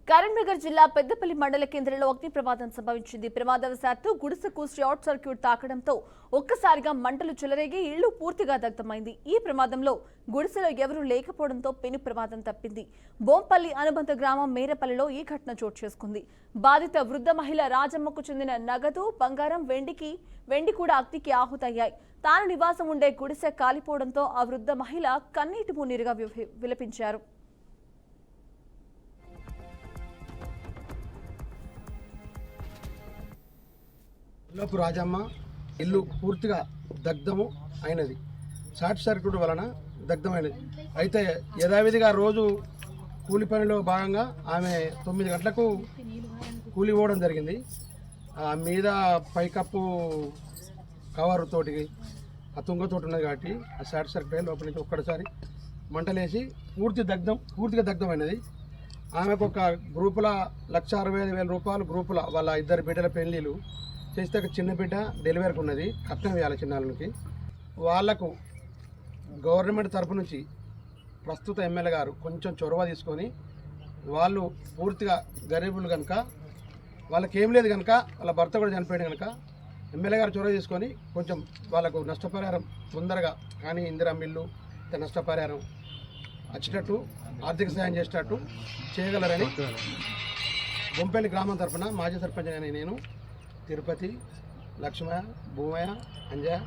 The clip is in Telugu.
కరీంనగర్ జిల్లా పెద్దపల్లి మండల కేంద్రంలో అగ్ని ప్రమాదం సంభవించింది. ప్రమాదవశాత్తు గుడిసెకు షార్ట్ సర్క్యూట్ తాకడంతో ఒక్కసారిగా మంటలు చెలరేగి ఇళ్లు పూర్తిగా దగ్ధమైంది. ఈ ప్రమాదంలో గుడిసెలో ఎవరూ లేకపోవడంతో పెను ప్రమాదం తప్పింది. బోంపల్లి అనుబంధ గ్రామం మేరపల్లిలో ఈ ఘటన చోటు చేసుకుంది. బాధిత వృద్ధ మహిళ రాజమ్మకు చెందిన నగదు, బంగారం, వెండి కూడా అగ్నికి ఆహుతయ్యాయి. తాను నివాసం ఉండే గుడిసె కాలిపోవడంతో ఆ వృద్ధ మహిళ కన్నీటి మున్నీరుగా విలపించారు. లోపు రాజమ్మ ఇల్లు పూర్తిగా దగ్ధము అయినది. షార్ట్ సర్క్యూట్ వలన దగ్ధమైనది. అయితే యథావిధిగా రోజు కూలి పనిలో భాగంగా ఆమె 9 గంటలకు కూలి పోవడం జరిగింది. మీద పైకప్పు కవర్ తోటి ఆ తుంగతోటి ఉన్నది కాబట్టి ఆ షార్ట్ సర్క్యూట్ అయ్యి లోపల నుంచి ఒక్కసారి మంటలేసి పూర్తిగా దగ్ధమైనది. ఆమెకు ఒక గ్రూపుల 1,65,000 రూపాయలు గ్రూపుల వాళ్ళ 2 బిడ్డల పెళ్లిళ్ళు చేస్తే ఒక చిన్న బిడ్డ డెలివరీకి ఉన్నది, కట్నం వేయాలి చిన్నాళ్ళకి. వాళ్లకు గవర్నమెంట్ తరఫు నుంచి ప్రస్తుత ఎమ్మెల్యే గారు కొంచెం చొరవ తీసుకొని వాళ్ళు పూర్తిగా గరీబులు కనుక వాళ్ళకి ఏం లేదు కనుక వాళ్ళ భర్త కూడా చనిపోయాడు కనుక ఎమ్మెల్యే గారు చొరవ తీసుకొని కొంచెం వాళ్ళకు నష్టపరిహారం తొందరగా కానీ ఇందిరా మిల్లు నష్టపరిహారం వచ్చేటట్టు ఆర్థిక సాయం చేసేటట్టు చేయగలరని బొంపల్లి గ్రామం తరఫున మాజీ సర్పంచ్ అయిన నేను, తిరుపతి, లక్ష్మయ్య, భూమయ్య, అంజయ్య